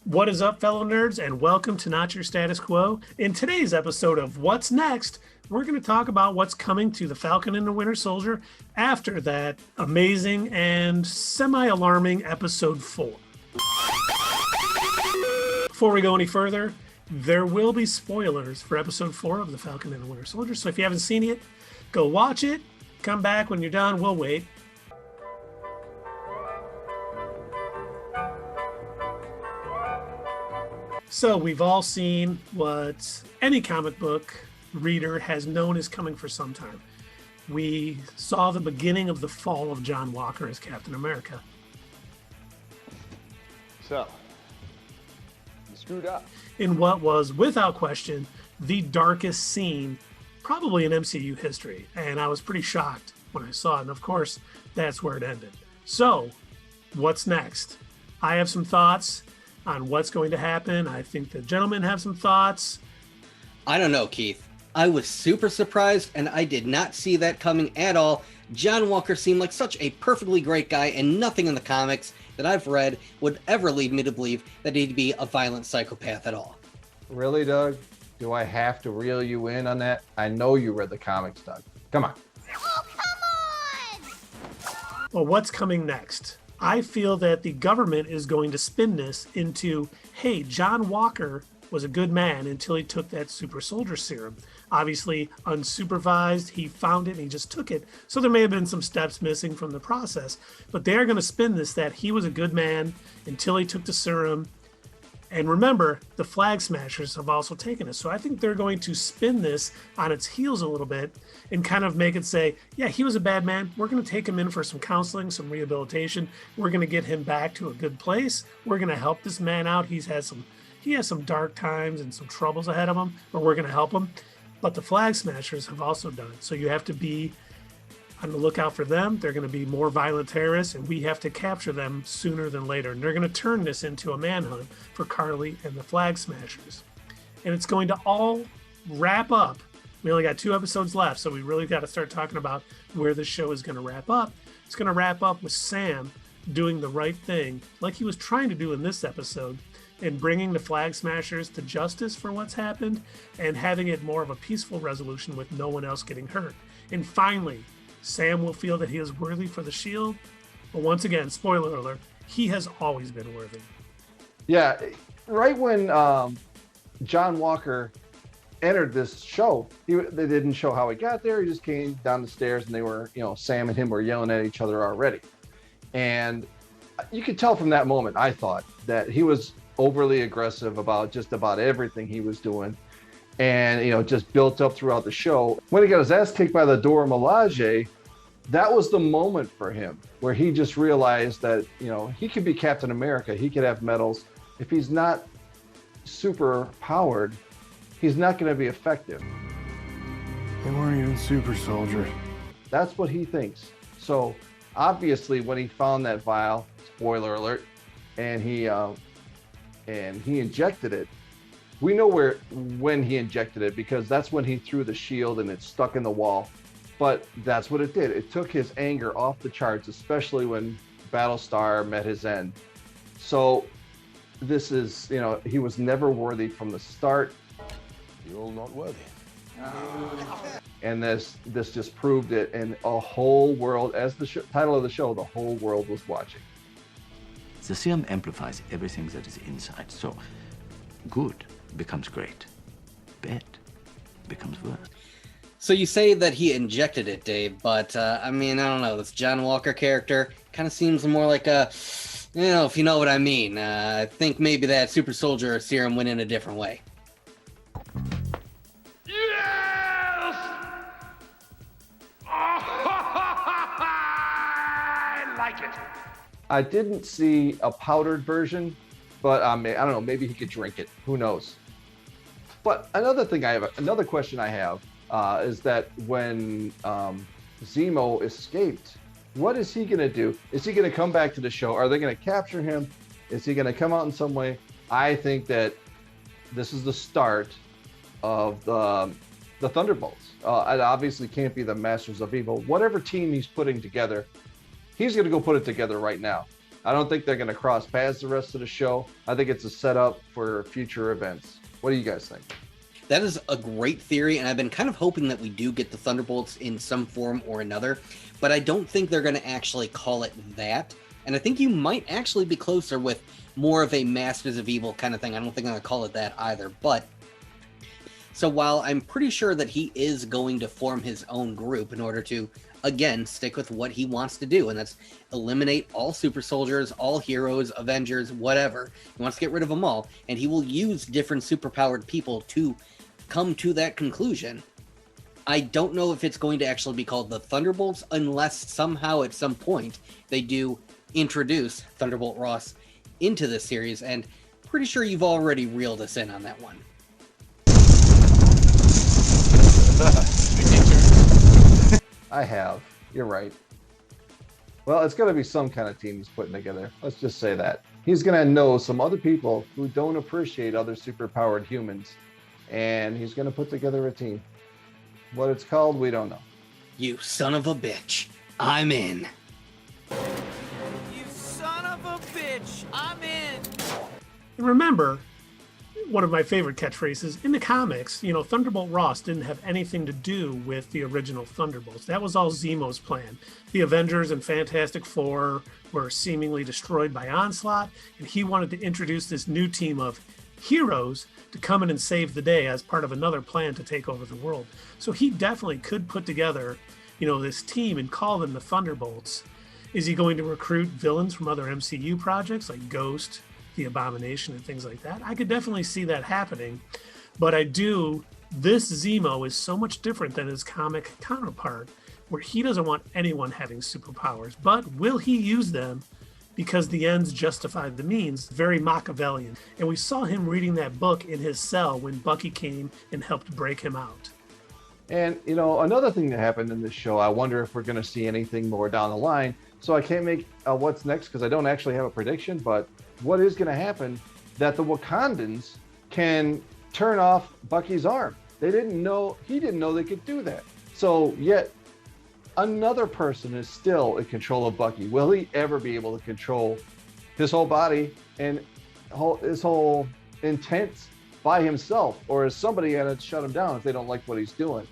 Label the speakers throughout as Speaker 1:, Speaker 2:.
Speaker 1: What is up, fellow nerds, and welcome to Not Your Status Quo. In today's episode of What's Next, we're going to talk about what's coming to the Falcon and the Winter Soldier after that amazing and semi-alarming episode 4. Before we go any further, there will be spoilers for episode 4 of the Falcon and the Winter Soldier, so if you haven't seen it, go watch it, come back when you're done, we'll wait. So we've all seen what any comic book reader has known is coming for some time. We saw the beginning of the fall of John Walker as Captain America.
Speaker 2: So, you screwed up.
Speaker 1: In what was, without question, the darkest scene probably in MCU history. And I was pretty shocked when I saw it. And of course, that's where it ended. So, what's next? I have some thoughts on what's going to happen. I think the gentlemen have some thoughts.
Speaker 3: I don't know, Keith. I was super surprised, and I did not see that coming at all. John Walker seemed like such a perfectly great guy, and nothing in the comics that I've read would ever lead me to believe that he'd be a violent psychopath at all.
Speaker 2: Really, Doug? Do I have to reel you in on that? I know you read the comics, Doug. Come on.
Speaker 4: Oh, come on!
Speaker 1: Well, what's coming next? I feel that the government is going to spin this into, hey, John Walker was a good man until he took that super soldier serum. Obviously, unsupervised, he found it and he just took it. So there may have been some steps missing from the process, but they're going to spin this that he was a good man until he took the serum. And remember, the Flag Smashers have also taken it. So I think they're going to spin this on its heels a little bit and kind of make it say, yeah, he was a bad man. We're going to take him in for some counseling, some rehabilitation. We're going to get him back to a good place. We're going to help this man out. He has some dark times and some troubles ahead of him, but we're going to help him. But the Flag Smashers have also done it. So you have to be on the lookout for them. They're going to be more violent terrorists, and we have to capture them sooner than later. And they're going to turn this into a manhunt for Carly and the Flag Smashers. And it's going to all wrap up. We only got 2 episodes left, so we really got to start talking about where this show is going to wrap up. It's going to wrap up with Sam doing the right thing, like he was trying to do in this episode, and bringing the Flag Smashers to justice for what's happened and having it more of a peaceful resolution with no one else getting hurt. And finally, Sam will feel that he is worthy for the shield. But once again, spoiler alert, he has always been worthy.
Speaker 2: Yeah, right when John Walker entered this show, they didn't show how he got there. He just came down the stairs and they were, Sam and him were yelling at each other already. And you could tell from that moment, I thought, that he was overly aggressive about just about everything he was doing. And, just built up throughout the show. When he got his ass kicked by the Dora Milaje, that was the moment for him where he just realized that, he could be Captain America. He could have medals. If he's not super powered, he's not going to be effective.
Speaker 5: They weren't even super soldiers.
Speaker 2: That's what he thinks. So obviously when he found that vial, spoiler alert, and he injected it, we know when he injected it because that's when he threw the shield and it stuck in the wall. But that's what it did. It took his anger off the charts, especially when Battlestar met his end. So this is, he was never worthy from the start.
Speaker 5: You're not worthy.
Speaker 2: And this just proved it. And a whole world, as the title of the show, the whole world was watching.
Speaker 6: The serum amplifies everything that is inside. So good becomes great. Bad becomes worse.
Speaker 3: So you say that he injected it, Dave, but I don't know. This John Walker character kind of seems more like if you know what I mean. I think maybe that super soldier serum went in a different way.
Speaker 7: Yes! I like it.
Speaker 2: I didn't see a powdered version, but I don't know, maybe he could drink it. Who knows? But another question I have is that when Zemo escaped, what is he going to do? Is he going to come back to the show? Are they going to capture him? Is he going to come out in some way? I think that this is the start of the Thunderbolts. It obviously can't be the Masters of Evil. Whatever team he's putting together, he's going to go put it together right now. I don't think they're going to cross paths the rest of the show. I think it's a setup for future events. What do you guys think?
Speaker 3: That is a great theory, and I've been kind of hoping that we do get the Thunderbolts in some form or another, but I don't think they're going to actually call it that. And I think you might actually be closer with more of a Masters of Evil kind of thing. I don't think I'm going to call it that either. But so while I'm pretty sure that he is going to form his own group in order to, again, stick with what he wants to do, and that's eliminate all super soldiers, all heroes, Avengers, whatever. He wants to get rid of them all, and he will use different superpowered people to come to that conclusion. I don't know if it's going to actually be called the Thunderbolts unless somehow at some point they do introduce Thunderbolt Ross into this series, and pretty sure you've already reeled us in on that one.
Speaker 2: I have. You're right. Well, it's going to be some kind of team he's putting together. Let's just say that. He's going to know some other people who don't appreciate other superpowered humans, and he's going to put together a team. What it's called, we don't know.
Speaker 3: You son of a bitch. I'm in.
Speaker 8: You son of a bitch. I'm in.
Speaker 1: And remember, one of my favorite catchphrases in the comics, you know, Thunderbolt Ross didn't have anything to do with the original Thunderbolts. That was all Zemos' plan. The Avengers and Fantastic Four were seemingly destroyed by Onslaught, and he wanted to introduce this new team of heroes to come in and save the day as part of another plan to take over the world. So he definitely could put together, you know, this team and call them the Thunderbolts. Is he going to recruit villains from other MCU projects like Ghost, the Abomination, and things like that? I could definitely see that happening, but this Zemo is so much different than his comic counterpart, where he doesn't want anyone having superpowers, but will he use them because the ends justify the means? Very Machiavellian. And we saw him reading that book in his cell when Bucky came and helped break him out.
Speaker 2: And, you know, another thing that happened in this show, I wonder if we're going to see anything more down the line. So I can't make what's next because I don't actually have a prediction, but what is going to happen that the Wakandans can turn off Bucky's arm. He didn't know they could do that. So yet another person is still in control of Bucky. Will he ever be able to control his whole body and his whole intent by himself? Or is somebody going to shut him down if they don't like what he's doing?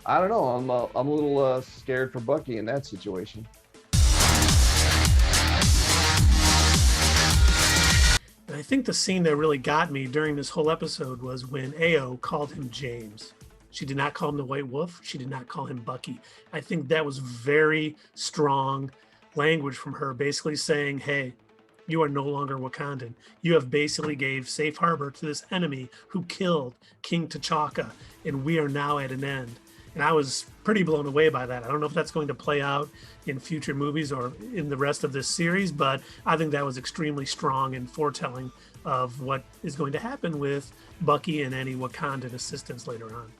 Speaker 2: I don't know. I'm a little scared for Bucky in that situation.
Speaker 1: And I think the scene that really got me during this whole episode was when Ao called him James. She did not call him the White Wolf. She did not call him Bucky. I think that was very strong language from her, basically saying, hey, you are no longer Wakandan. You have basically gave safe harbor to this enemy who killed King T'Chaka, and we are now at an end. And I was pretty blown away by that. I don't know if that's going to play out in future movies or in the rest of this series, but I think that was extremely strong and foretelling of what is going to happen with Bucky and any Wakandan assistants later on.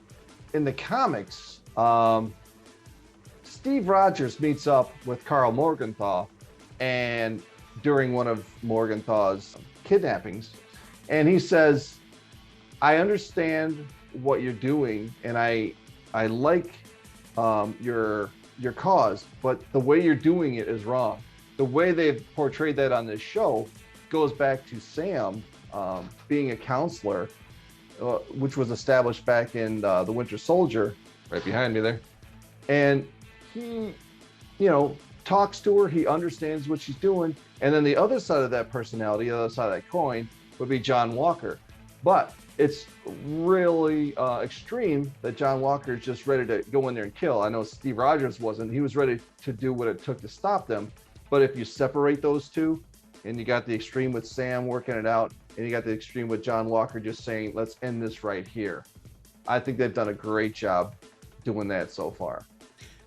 Speaker 2: In the comics, Steve Rogers meets up with Carl Morgenthau and during one of Morgenthau's kidnappings, and he says, I understand what you're doing, and I like your cause, but the way you're doing it is wrong. The way they've portrayed that on this show goes back to Sam being a counselor, which was established back in the Winter Soldier, right behind me there. And he, talks to her, he understands what she's doing. And then the other side of that personality, the other side of that coin, would be John Walker. But it's really extreme that John Walker is just ready to go in there and kill. I know Steve Rogers wasn't. He was ready to do what it took to stop them. But if you separate those two, and you got the extreme with Sam working it out, and you got the extreme with John Walker just saying, let's end this right here. I think they've done a great job doing that so far.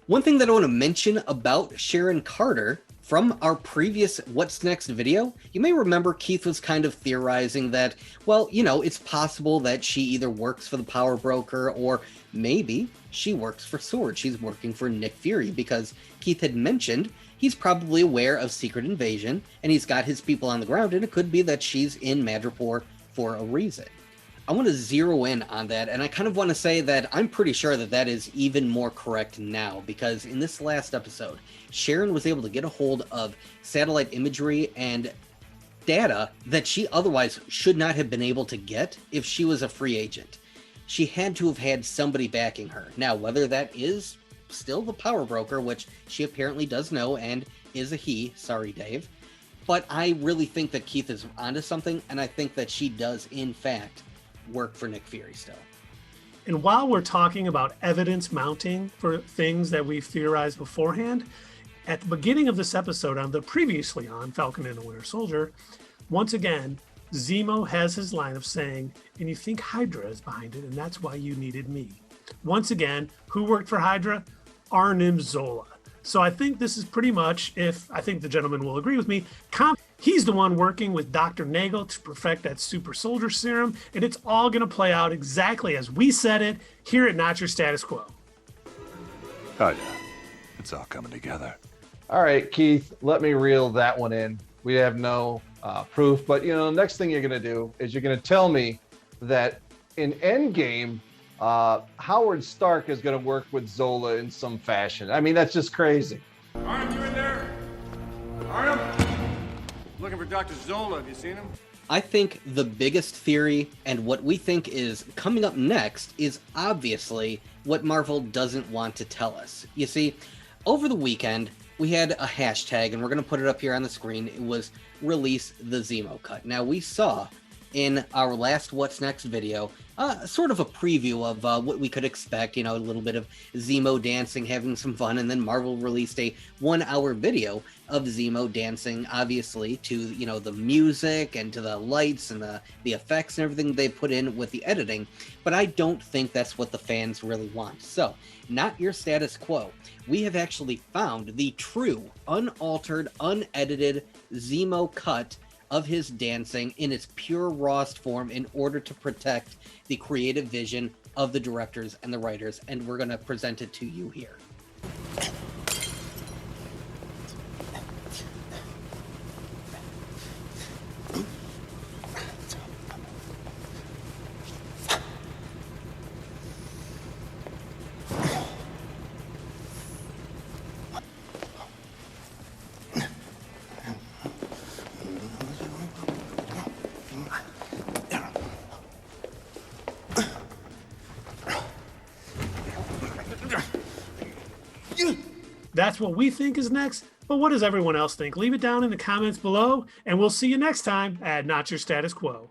Speaker 3: One thing that I want to mention about Sharon Carter from our previous What's Next video, you may remember Keith was kind of theorizing that, well, it's possible that she either works for the Power Broker or maybe she works for SWORD. She's working for Nick Fury because Keith had mentioned he's probably aware of Secret Invasion and he's got his people on the ground, and it could be that she's in Madripoor for a reason. I want to zero in on that, and I kind of want to say that I'm pretty sure that that is even more correct now, because in this last episode, Sharon was able to get a hold of satellite imagery and data that she otherwise should not have been able to get if she was a free agent. She had to have had somebody backing her. Now, whether that is still the power broker, which she apparently does know and is a he, sorry Dave, but I really think that Keith is onto something, and I think that she does, in fact, work for Nick Fury still.
Speaker 1: And while we're talking about evidence mounting for things that we've theorized beforehand, at the beginning of this episode on the previously on Falcon and the Winter Soldier, once again, Zemo has his line of saying, and you think Hydra is behind it, and that's why you needed me. Once again, who worked for Hydra? Arnim Zola. So I think this is pretty much, if I think the gentleman will agree with me, he's the one working with Dr. Nagel to perfect that super soldier serum, and it's all going to play out exactly as we said it here at Not Your Status Quo.
Speaker 5: Oh yeah, it's all coming together.
Speaker 2: All right, Keith, let me reel that one in. We have no proof, but the next thing you're going to do is you're going to tell me that in Endgame, Howard Stark is going to work with Zola in some fashion. I mean, that's just crazy.
Speaker 7: Arnim, you in there? Arnim? Looking for Dr. Zola. Have you seen him?
Speaker 3: I think the biggest theory and what we think is coming up next is obviously what Marvel doesn't want to tell us. You see, over the weekend, we had a hashtag, and we're going to put it up here on the screen. It was Release the Zemo Cut. Now, we saw in our last What's Next video, sort of a preview of what we could expect, a little bit of Zemo dancing, having some fun, and then Marvel released a 1-hour video of Zemo dancing, obviously, to, the music and to the lights and the effects and everything they put in with the editing, but I don't think that's what the fans really want. So, Not Your Status Quo, we have actually found the true, unaltered, unedited Zemo cut of his dancing in its pure rawest form in order to protect the creative vision of the directors and the writers, and we're going to present it to you here.
Speaker 1: That's what we think is next, but what does everyone else think? Leave it down in the comments below, and we'll see you next time at Not Your Status Quo.